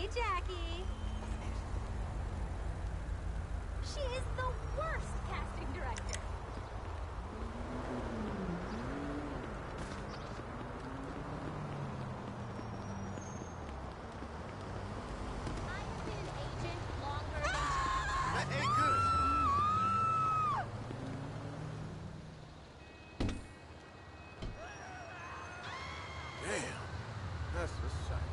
Hey, Jackie. She is the worst casting director. I have been an agent longer than... That ain't good. Damn, that's a sight.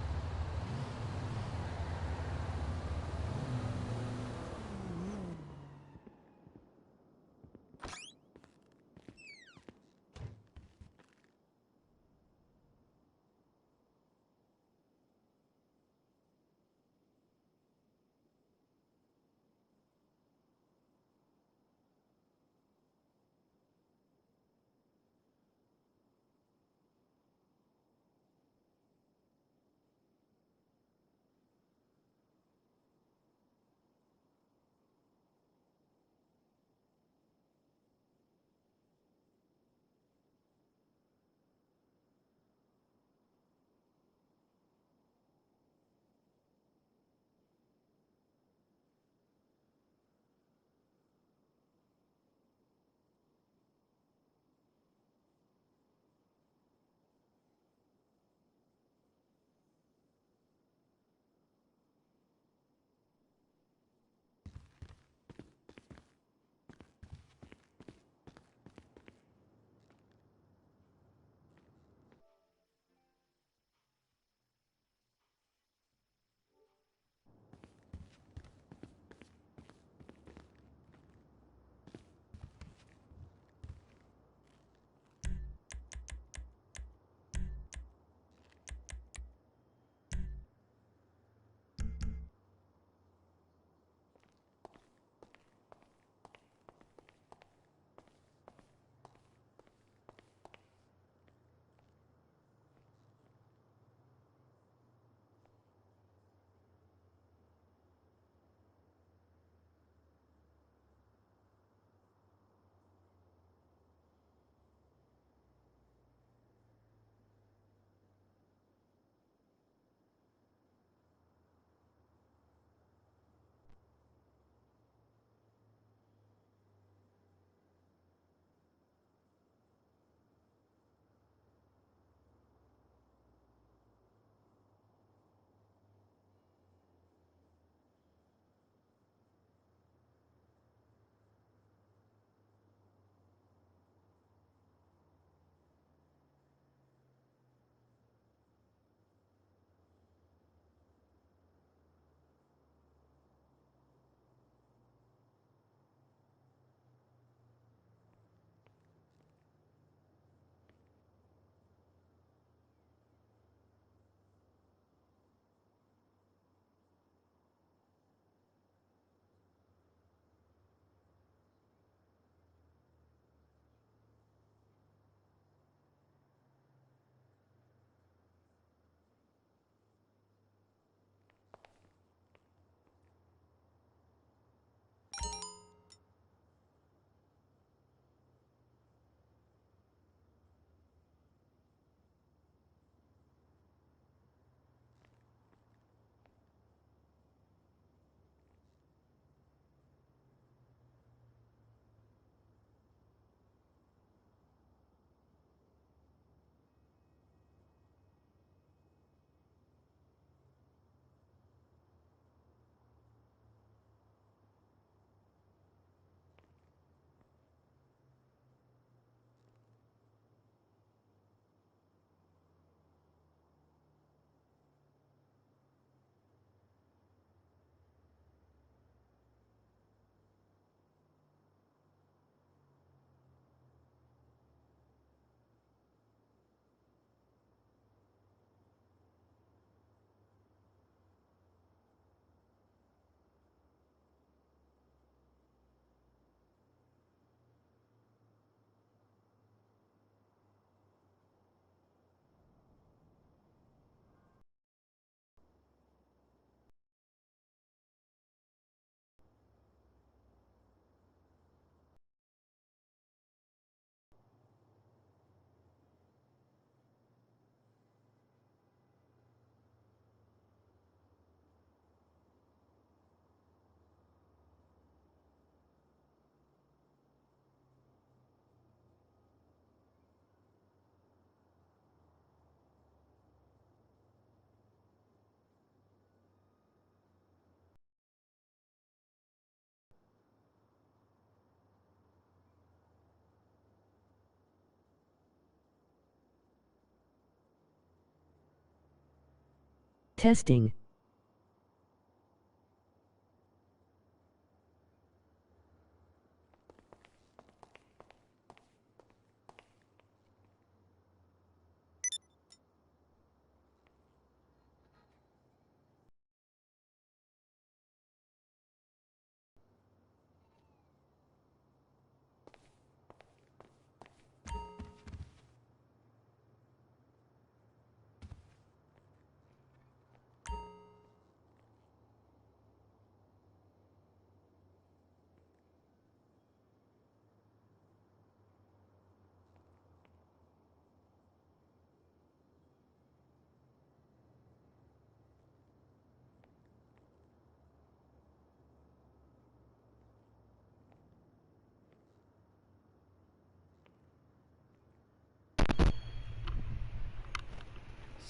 Testing.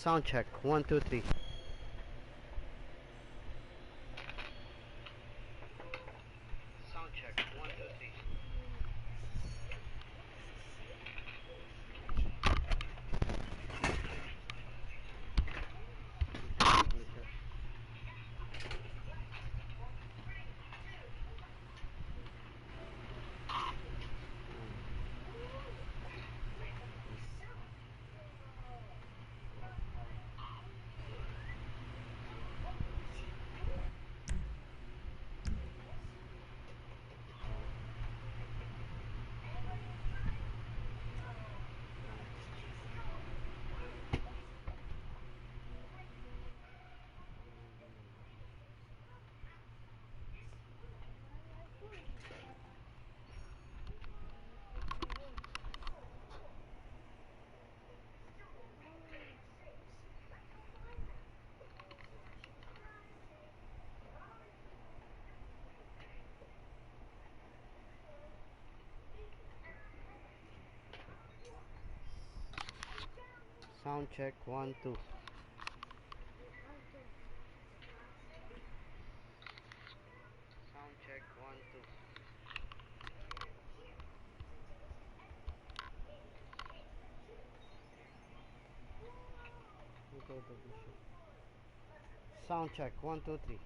Sound check. 1, 2, 3. Sound check. 1, 2, 3. Sound check. 1, 2. Sound check. 1, 2. Sound check. 1, 2, 3.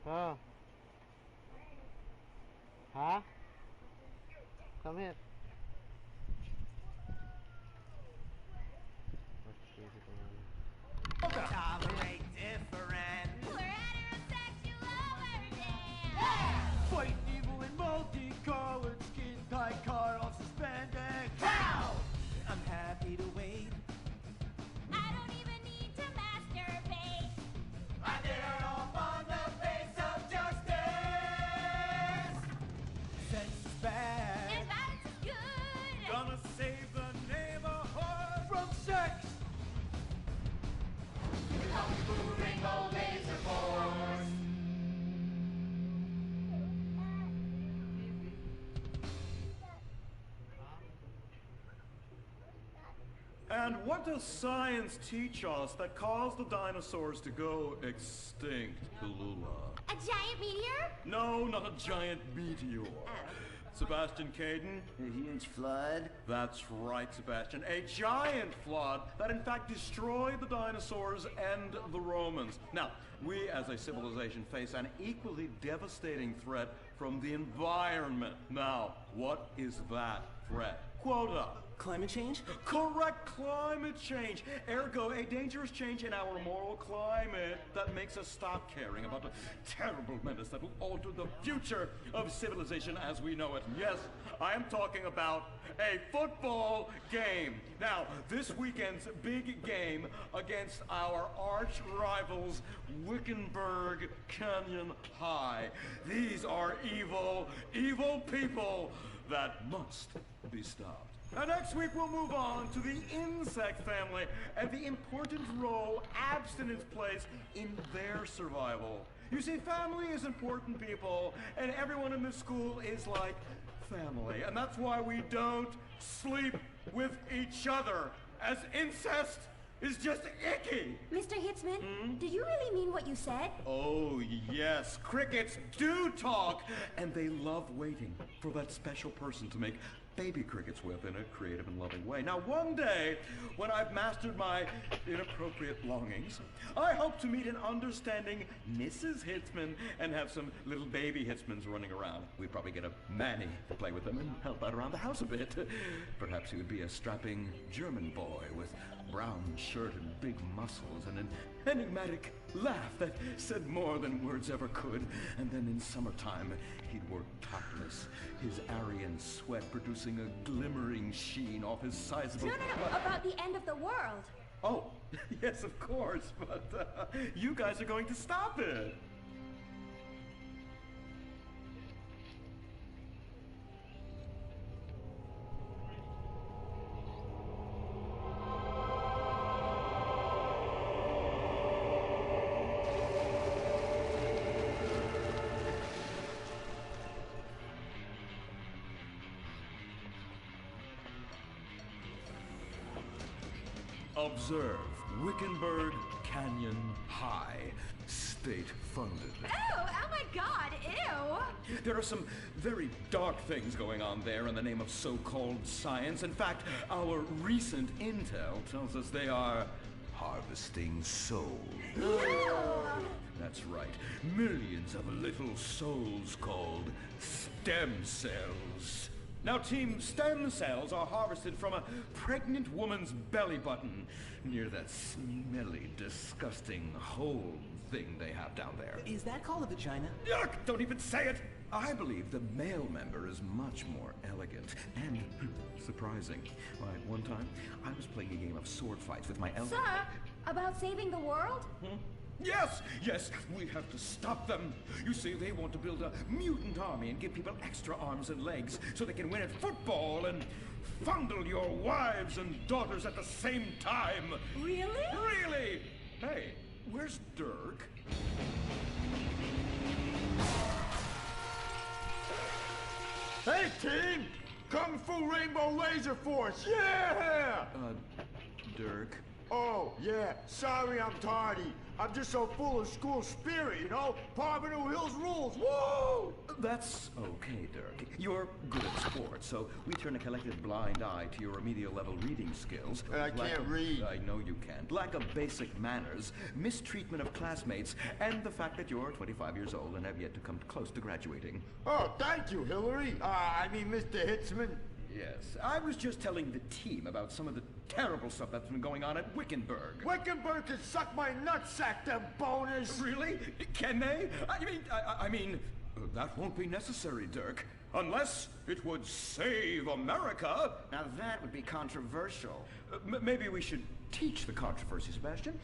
Huh? Huh? Come here. Tolerate different. We're heterosexual we're Fight evil in multicolored skin tight car off suspended. How? I'm happy to wait. I don't even need to masturbate. I did it all on the face of justice. Sex is bad. There's violence is And what does science teach us that caused the dinosaurs to go extinct, Tallulah? A giant meteor? No, not a giant meteor. Sebastian Caden? A huge flood? That's right, Sebastian. A giant flood that in fact destroyed the dinosaurs and the Romans. Now, we as a civilization face an equally devastating threat from the environment. Now, what is that threat? Quota. Climate change? Correct, climate change. Ergo, a dangerous change in our moral climate that makes us stop caring about the terrible menace that will alter the future of civilization as we know it. Yes, I am talking about a football game. Now, this weekend's big game against our arch rivals, Wickenburg Canyon High. These are evil, evil people that must be stopped. And next week we'll move on to the insect family and the important role abstinence plays in their survival. You see, family is important, people, and everyone in this school is like family. And that's why we don't sleep with each other, as incest is just icky. Mr. Hitzman, do you really mean what you said? Oh, yes. Crickets do talk, and they love waiting for that special person to make baby crickets with in a creative and loving way. Now, one day, when I've mastered my inappropriate longings, I hope to meet an understanding Mrs. Hitzman and have some little baby Hitzmans running around. We'd probably get a Manny to play with them and help out around the house a bit. Perhaps he would be a strapping German boy with brown shirt and big muscles and an enigmatic laugh that said more than words ever could. And then in summertime, he'd work topless, his Aryan sweat producing a glimmering sheen off his sizable... No, about the end of the world. Oh, yes, of course, but you guys are going to stop it. Observe Wickenburg Canyon High, state-funded. Oh my God, ew! There are some very dark things going on there in the name of so-called science. In fact, our recent intel tells us they are harvesting souls. That's right. Millions of little souls called stem cells. Now, Team Stem Cells are harvested from a pregnant woman's belly button near that smelly, disgusting hole thing they have down there. Is that called a vagina? Yuck! Don't even say it! I believe the male member is much more elegant and surprising. Why, one time, I was playing a game of sword fights with my elder... Sir, about saving the world? Yes, yes, we have to stop them. You see, they want to build a mutant army and give people extra arms and legs so they can win at football and fondle your wives and daughters at the same time. Really? Really? Hey, where's Dirk? Hey, team! Kung Fu Rainbow Laser Force, yeah! Dirk? Oh, yeah, sorry I'm tardy. I'm just so full of school spirit, you know? Parvenu Hills rules, woo! That's okay, Dirk. You're good at sports, so we turn a collective blind eye to your remedial level reading skills. I can't read. I know you can't. Lack of basic manners, mistreatment of classmates, and the fact that you're 25 years old and have yet to come close to graduating. Oh, thank you, Hillary. Mr. Hitzman. Yes, I was just telling the team about some of the terrible stuff that's been going on at Wickenburg. Wickenburg can suck my nutsack, them boners! Really? Can they? I mean, that won't be necessary, Dirk. Unless it would save America. Now that would be controversial. Maybe we should teach the controversy, Sebastian.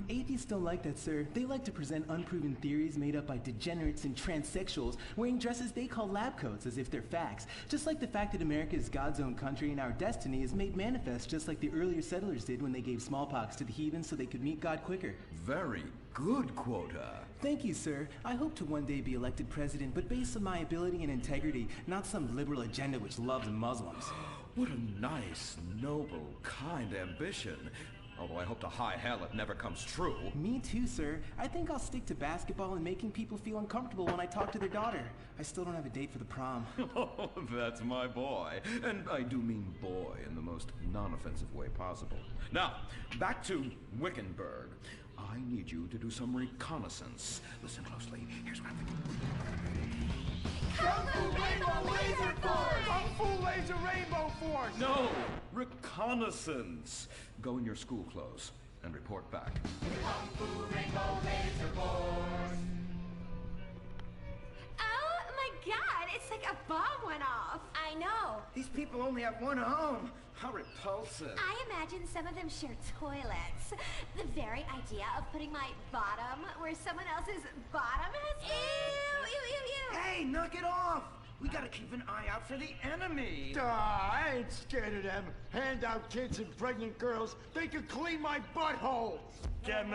Atheists don't like that, sir. They like to present unproven theories made up by degenerates and transsexuals wearing dresses they call lab coats as if they're facts. Just like the fact that America is God's own country and our destiny is made manifest just like the earlier settlers did when they gave smallpox to the heathens so they could meet God quicker. Very good, Quota. Thank you, sir. I hope to one day be elected president, but based on my ability and integrity, not some liberal agenda which loves Muslims. What a nice, noble, kind ambition. Although I hope to high hell it never comes true. Me too, sir. I think I'll stick to basketball and making people feel uncomfortable when I talk to their daughter. I still don't have a date for the prom. Oh, that's my boy. And I do mean boy in the most non-offensive way possible. Now, back to Wickenburg. I need you to do some reconnaissance. Listen closely. Here's what I'm thinking. Kung Fu Rainbow Laser Force! Kung Fu Laser Rainbow Force! No! Reconnaissance! Go in your school clothes and report back. Oh my god, it's like a bomb went off. I know. These people only have one home. How repulsive. I imagine some of them share toilets. The very idea of putting my bottom where someone else's bottom has been. Ew, ew, ew, ew. Hey, knock it off! We gotta keep an eye out for the enemy. I ain't scared of them. Handout kids and pregnant girls. They can clean my butthole. Game?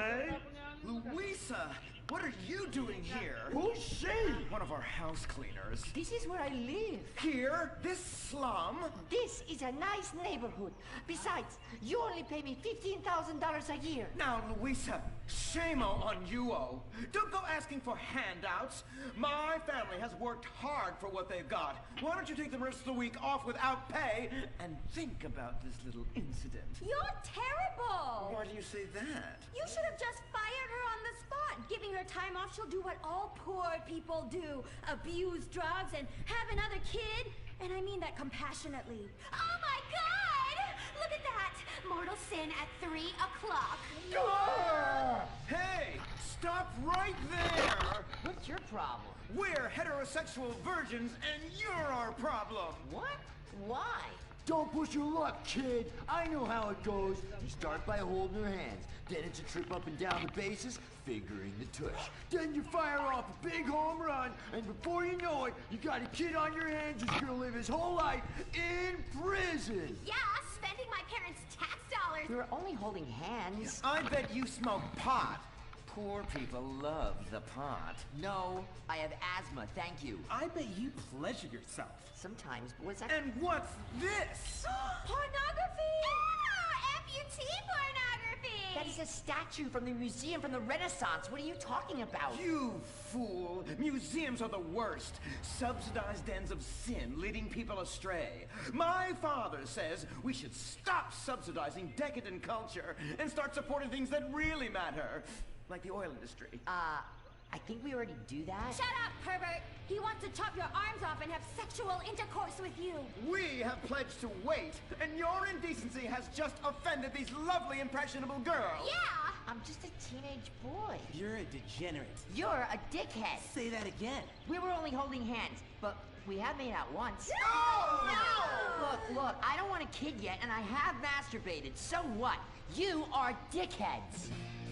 Louisa, what are you doing here? Who's she? One of our house cleaners. This is where I live. Here? This slum? This is a nice neighborhood. Besides, you only pay me $15,000 a year. Now, Louisa, shame-o on you-o. Don't go asking for handouts. My family has worked hard for what they've got. Why don't you take the rest of the week off without pay and think about this little incident? You're terrible. Why do you say that? You should have just fired her on the spot. Giving her time off, she'll do what all poor people do. Abuse drugs and have another kid. And I mean that compassionately. Oh my god! Look at that! Mortal sin at 3 o'clock. Hey, stop right there! What's your problem? We're heterosexual virgins and you're our problem. What? Why? Don't push your luck, kid. I know how it goes. You start by holding her hands. Then it's a trip up and down the bases, figuring the tush. Then you fire off a big home run, and before you know it, you got a kid on your hands who's gonna live his whole life in prison. Yeah, spending my parents' tax dollars. We were only holding hands. I bet you smoke pot. Poor people love the pot. No, I have asthma, thank you. I bet you pleasure yourself. Sometimes, but what's that? And what's this? Pornography! Amputee pornography! That is a statue from the museum from the Renaissance. What are you talking about? You fool! Museums are the worst. Subsidized dens of sin, leading people astray. My father says we should stop subsidizing decadent culture and start supporting things that really matter. Like the oil industry. I think we already do that. Shut up, pervert! He wants to chop your arms off and have sexual intercourse with you. We have pledged to wait, and your indecency has just offended these lovely, impressionable girls. Yeah! I'm just a teenage boy. You're a degenerate. You're a dickhead. Say that again. We were only holding hands, but we have made out once. No! Look, I don't want a kid yet, and I have masturbated. So what? You are dickheads.